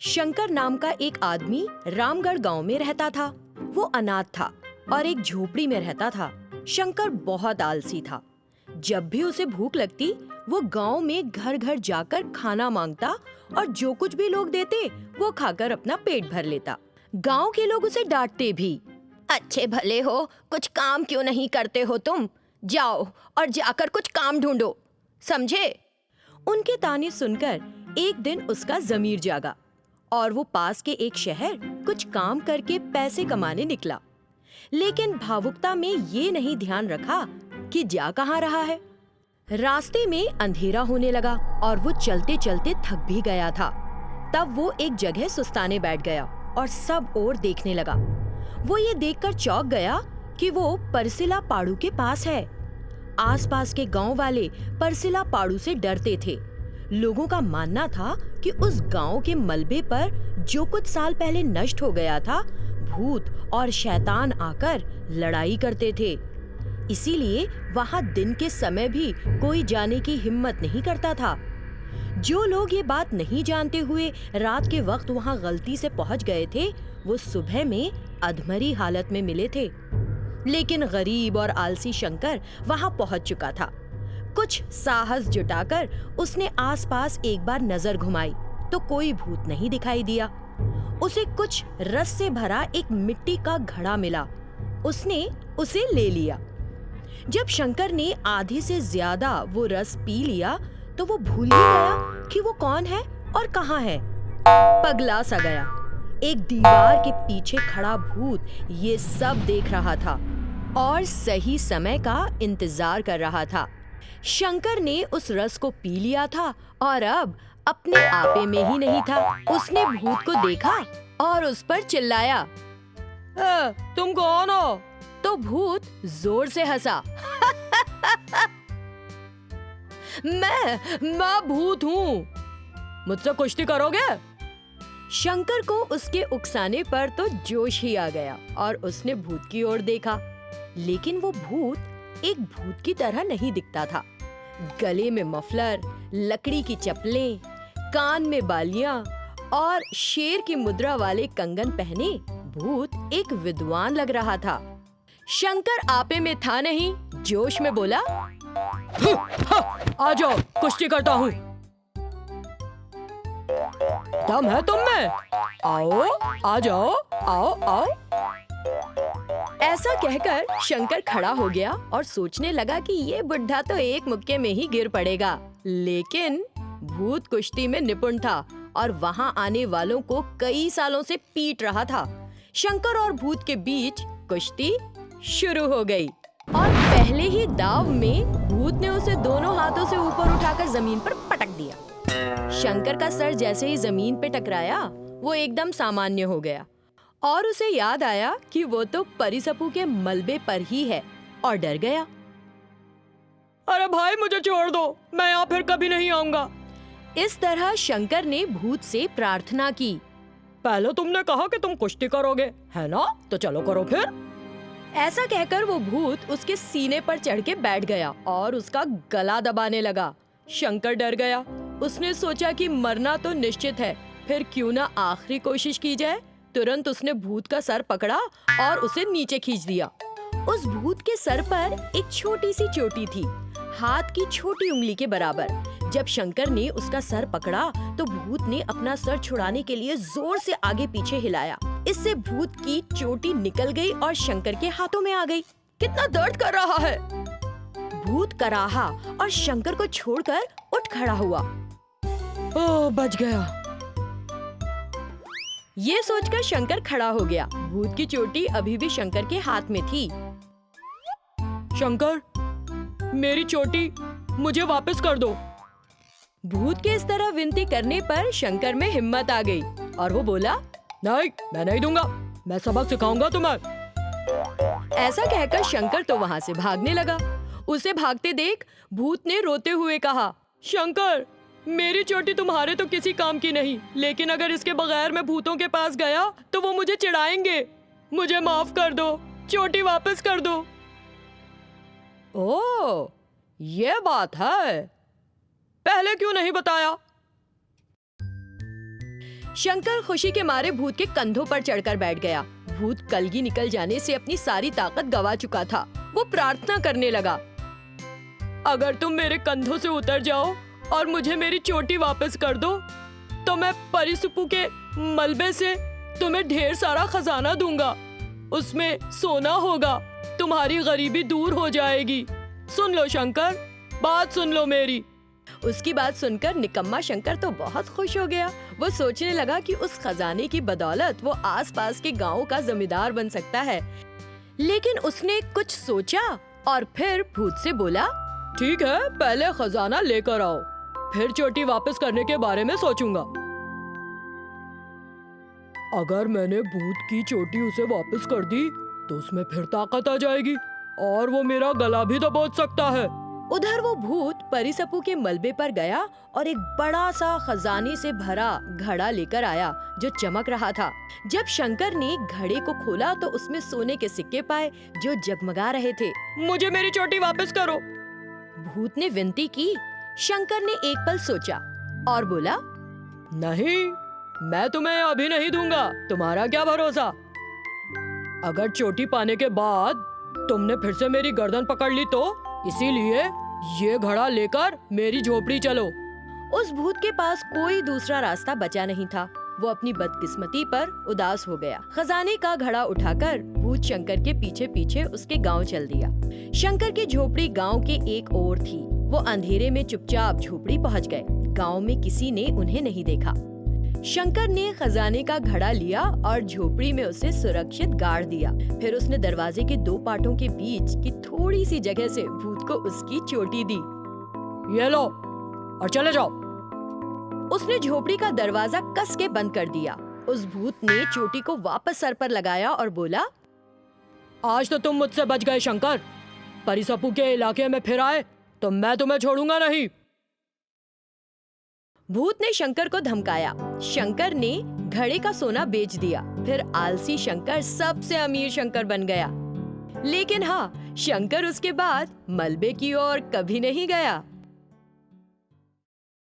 शंकर नाम का एक आदमी रामगढ़ गांव में रहता था। वो अनाथ था और एक झोपड़ी में रहता था। शंकर बहुत आलसी था। जब भी उसे भूख लगती वो गांव में घर घर जाकर खाना मांगता और जो कुछ भी लोग देते वो खाकर अपना पेट भर लेता। गांव के लोग उसे डांटते भी। अच्छे भले हो, कुछ काम क्यों नहीं करते हो तुम? जाओ और जाकर कुछ काम ढूंढो, समझे? उनके ताने सुनकर एक दिन उसका ज़मीर जागा और वो पास के एक शहर कुछ काम करके पैसे कमाने निकला। लेकिन भावुकता में ये नहीं ध्यान रखा कि जा कहाँ रहा है। रास्ते में अंधेरा होने लगा और वो चलते चलते थक भी गया था। तब वो एक जगह सुस्ताने बैठ गया और सब ओर देखने लगा। वो ये देखकर चौंक गया कि वो परसिला पाड़ू के पास है। आसपास के गांव वाले परसिला पाड़ू से डरते थे। लोगों का मानना था कि उस गांव के मलबे पर जो कुछ साल पहले नष्ट हो गया था, भूत और शैतान आकर लड़ाई करते थे। इसीलिए वहां दिन के समय भी कोई जाने की हिम्मत नहीं करता था। जो लोग ये बात नहीं जानते हुए रात के वक्त वहां गलती से पहुंच गए थे, वो सुबह में अधमरी हालत में मिले थे। लेकिन गरीब और आलसी शंकर वहां पहुंच चुका था। कुछ साहस जुटाकर उसने आसपास एक बार नजर घुमाई तो कोई भूत नहीं दिखाई दिया। उसे कुछ रस से भरा एक मिट्टी का घड़ा मिला। उसने उसे ले लिया। जब शंकर ने आधे से ज्यादा वो रस पी लिया तो वो भूल ही गया कि वो कौन है और कहाँ है। पगला सा गया। एक दीवार के पीछे खड़ा भूत ये सब देख रहा था और सही समय का इंतजार कर रहा था। शंकर ने उस रस को पी लिया था और अब अपने आपे में ही नहीं था। उसने भूत को देखा और उस पर चिल्लाया, तुम कौन हो? तो भूत जोर से हंसा। मैं भूत हूँ, मुझसे कुश्ती करोगे? शंकर को उसके उकसाने पर तो जोश ही आ गया और उसने भूत की ओर देखा। लेकिन वो भूत एक भूत की तरह नहीं दिखता था। गले में मफलर, लकड़ी की चप्पलें, कान में बालियां और शेर की मुद्रा वाले कंगन पहने भूत एक विद्वान लग रहा था। शंकर आपे में था नहीं, जोश में बोला, आ जाओ, कुश्ती करता हूँ। दम है तुम में? आओ, आ जाओ, आओ आओ। ऐसा कहकर शंकर खड़ा हो गया और सोचने लगा कि ये बुढ़ा तो एक मुक्के में ही गिर पड़ेगा। लेकिन भूत कुश्ती में निपुण था और वहां आने वालों को कई सालों से पीट रहा था। शंकर और भूत के बीच कुश्ती शुरू हो गई और पहले ही दाव में भूत ने उसे दोनों हाथों से ऊपर उठाकर जमीन पर पटक दिया। शंकर का सर जैसे ही जमीन पे टकराया वो एकदम सामान्य हो गया और उसे याद आया कि वो तो परिसपू के मलबे पर ही है और डर गया। अरे भाई, मुझे छोड़ दो, मैं यहाँ फिर कभी नहीं आऊंगा। इस तरह शंकर ने भूत से प्रार्थना की। पहले तुमने कहा कि तुम कुश्ती करोगे, है ना? तो चलो करो फिर। ऐसा कहकर वो भूत उसके सीने पर चढ़ के बैठ गया और उसका गला दबाने लगा। शंकर डर गया। उसने सोचा कि मरना तो निश्चित है, फिर क्यों ना आखिरी कोशिश की जाए। तुरंत उसने भूत का सर पकड़ा और उसे नीचे खींच दिया। उस भूत के सर पर एक छोटी सी चोटी थी, हाथ की छोटी उंगली के बराबर। जब शंकर ने उसका सर पकड़ा तो भूत ने अपना सर छुड़ाने के लिए जोर से आगे पीछे हिलाया। इससे भूत की चोटी निकल गई और शंकर के हाथों में आ गई। कितना दर्द कर रहा है! भूत कराहा और शंकर को छोड़कर उठ खड़ा हुआ। ओह, बच गया। ये सोचकर शंकर खड़ा हो गया। भूत की चोटी अभी भी शंकर के हाथ में थी। शंकर, मेरी चोटी मुझे वापस कर दो। भूत के इस तरह विनती करने पर शंकर में हिम्मत आ गई और वो बोला, नहीं, मैं नहीं दूंगा, मैं सबक सिखाऊंगा तुम्हें। ऐसा कहकर शंकर तो वहां से भागने लगा। उसे भागते देख भूत ने रोते हुए कहा, शंकर, मेरी चोटी तुम्हारे तो किसी काम की नहीं, लेकिन अगर इसके बगैर मैं भूतों के पास गया तो वो मुझे चिढ़ाएंगे। मुझे माफ कर दो, चोटी वापस कर दो। ओह, ये बात है, पहले क्यों नहीं बताया? शंकर खुशी के मारे भूत के कंधों पर चढ़कर बैठ गया। भूत कलगी निकल जाने से अपनी सारी ताकत गवा चुका था। वो प्रार्थना करने लगा, अगर तुम मेरे कंधों से उतर जाओ और मुझे मेरी चोटी वापस कर दो तो मैं परिसुपु के मलबे से तुम्हें ढेर सारा खजाना दूंगा। उसमें सोना होगा, तुम्हारी गरीबी दूर हो जाएगी। सुन लो शंकर, बात सुन लो मेरी। उसकी बात सुनकर निकम्मा शंकर तो बहुत खुश हो गया। वो सोचने लगा कि उस खजाने की बदौलत वो आसपास के गांव का जमींदार बन सकता है। लेकिन उसने कुछ सोचा और फिर भूत से बोला, ठीक है, पहले खजाना लेकर आओ, फिर चोटी वापस करने के बारे में सोचूंगा। अगर मैंने भूत की चोटी उसे वापस कर दी तो उसमें फिर ताकत आ जाएगी और वो मेरा गला भी दबोच सकता है। उधर वो भूत परिसपू के मलबे पर गया और एक बड़ा सा खजाने से भरा घड़ा लेकर आया जो चमक रहा था। जब शंकर ने घड़े को खोला तो उसमें सोने के सिक्के पाए जो जगमगा रहे थे। मुझे मेरी चोटी वापस करो, भूत ने विनती की। शंकर ने एक पल सोचा और बोला, नहीं, मैं तुम्हें अभी नहीं दूंगा, तुम्हारा क्या भरोसा। अगर चोटी पाने के बाद तुमने फिर से मेरी गर्दन पकड़ ली तो इसीलिए ये घड़ा लेकर मेरी झोपड़ी चलो। उस भूत के पास कोई दूसरा रास्ता बचा नहीं था। वो अपनी बदकिस्मती पर उदास हो गया। खजाने का घड़ा उठाकर भूत शंकर के पीछे पीछे उसके गांव चल दिया। शंकर की झोपड़ी गांव के एक ओर थी। वो अंधेरे में चुपचाप झोपड़ी पहुंच गए। गांव में किसी ने उन्हें नहीं देखा। शंकर ने खजाने का घड़ा लिया और झोपड़ी में उसे सुरक्षित गाड़ दिया। फिर उसने दरवाजे के दो पाटों के बीच की थोड़ी सी जगह से भूत को उसकी चोटी दी। ये लो और चले जाओ। उसने झोपड़ी का दरवाजा कस के बंद कर दिया। उस भूत ने चोटी को वापस सर पर लगाया और बोला, आज तो तुम मुझसे बच गए शंकर। परिसपू के इलाके में फिर आए तो मैं तुम्हें छोड़ूंगा नहीं। भूत ने शंकर को धमकाया। शंकर ने घड़े का सोना बेच दिया। फिर आलसी शंकर सबसे अमीर शंकर बन गया। लेकिन हाँ, शंकर उसके बाद मलबे की ओर कभी नहीं गया।